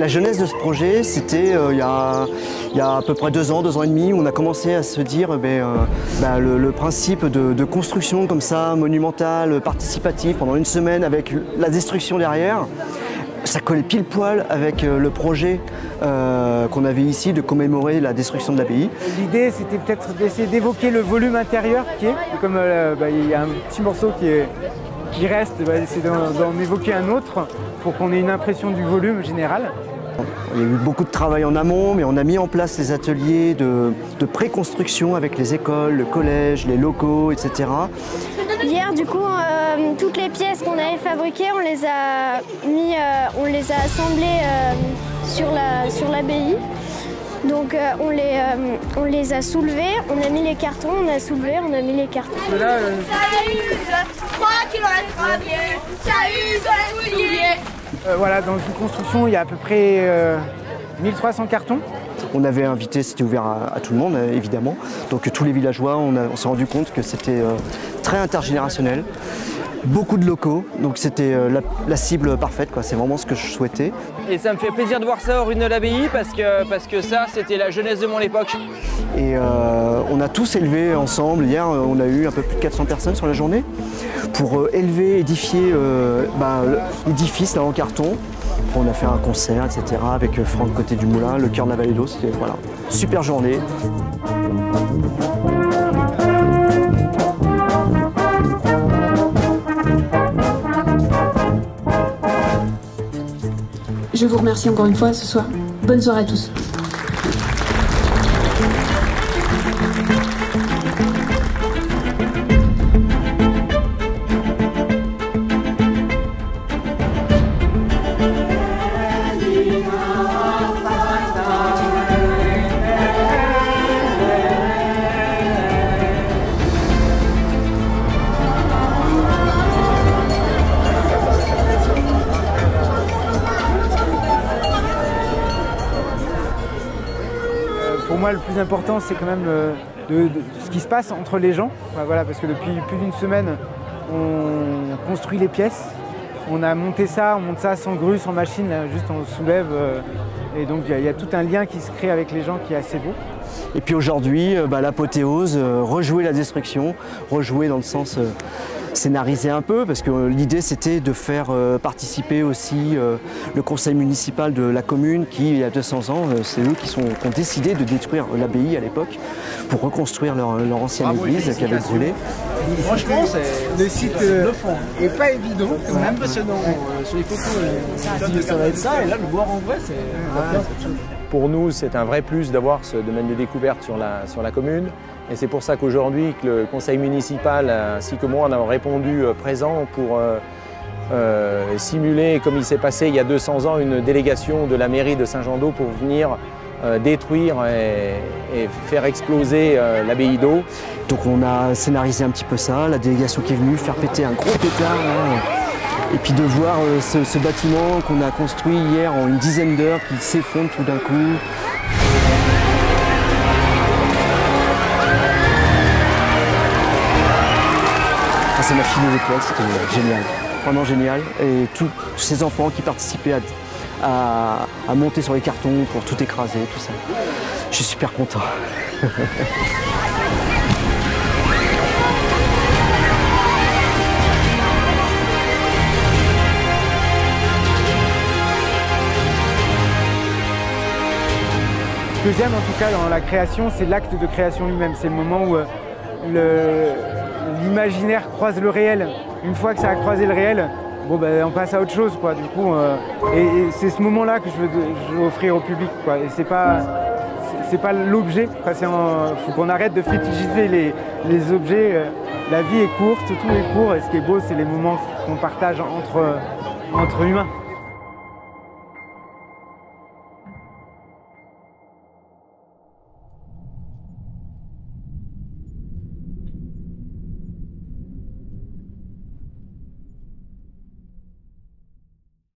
La genèse de ce projet, c'était il y a à peu près 2 ans et demi, où on a commencé à se dire le principe de construction comme ça, monumentale, participative, pendant une semaine avec la destruction derrière. Ça collait pile poil avec le projet qu'on avait ici de commémorer la destruction de l'abbaye. L'idée, c'était peut-être d'essayer d'évoquer le volume intérieur qui est, comme il y a un petit morceau qui reste, essayer d'en évoquer un autre pour qu'on ait une impression du volume général. Il y a eu beaucoup de travail en amont, mais on a mis en place des ateliers de pré-construction avec les écoles, le collège, les locaux, etc. Hier, du coup, toutes les pièces qu'on avait fabriquées, on les a assemblées sur l'abbaye. Donc on les a soulevés, on a mis les cartons, on a soulevé, on a mis les cartons. Là, ça use 3 km, ça use la soulier. Voilà, dans une construction, il y a à peu près 1300 cartons. On avait invité, c'était ouvert à tout le monde évidemment, donc tous les villageois, on s'est rendu compte que c'était très intergénérationnel, beaucoup de locaux, donc c'était la cible parfaite, c'est vraiment ce que je souhaitais. Et ça me fait plaisir de voir ça aux ruines de l'abbaye parce que ça, c'était la jeunesse de mon époque. Et on a tous élevé ensemble, hier on a eu un peu plus de 400 personnes sur la journée, pour édifier l'édifice en carton. On a fait un concert, etc. avec Franck Côté du Moulin, le cœur de la vallée d'Eau. C'était voilà, super journée. Je vous remercie encore une fois ce soir. Bonne soirée à tous. Pour moi, le plus important, c'est quand même ce qui se passe entre les gens. Voilà, parce que depuis plus d'une semaine, on construit les pièces. On a monté ça, on monte ça sans grue, sans machine, là, juste on soulève. Et donc il y a tout un lien qui se crée avec les gens qui est assez beau. Et puis aujourd'hui, l'apothéose, rejouer la destruction, rejouer dans le sens scénariser un peu, parce que l'idée c'était de faire participer aussi le conseil municipal de la commune qui, il y a 200 ans, c'est eux qui ont décidé de détruire l'abbaye à l'époque pour reconstruire leur ancienne église qui avait brûlé. Franchement, le site n'est pas évident, c'est impressionnant. Sur les photos, on dit que ça va être ça, et là, le voir en vrai, c'est quelque chose. Pour nous, c'est un vrai plus d'avoir ce domaine de découverte sur la commune. Et c'est pour ça qu'aujourd'hui, le conseil municipal ainsi que moi, on a répondu présent pour simuler, comme il s'est passé il y a 200 ans, une délégation de la mairie de Saint-Jean-d'Eau pour venir détruire et faire exploser l'abbaye d'Eau. Donc on a scénarisé un petit peu ça, la délégation qui est venue faire péter un gros pétard. Et puis de voir ce bâtiment qu'on a construit hier en une dizaine d'heures qui s'effondre tout d'un coup. Ça m'a filé l'étoile, c'était génial, vraiment génial. Et tous ces enfants qui participaient à monter sur les cartons pour tout écraser, tout ça. Je suis super content. Ce que j'aime en tout cas dans la création, c'est l'acte de création lui-même. C'est le moment où l'imaginaire croise le réel. Une fois que ça a croisé le réel, on passe à autre chose, quoi. Du coup, et c'est ce moment-là que je veux offrir au public, quoi. Et c'est pas l'objet. Il faut qu'on arrête de fétichiser les objets. La vie est courte, tout est court. Et ce qui est beau, c'est les moments qu'on partage entre humains.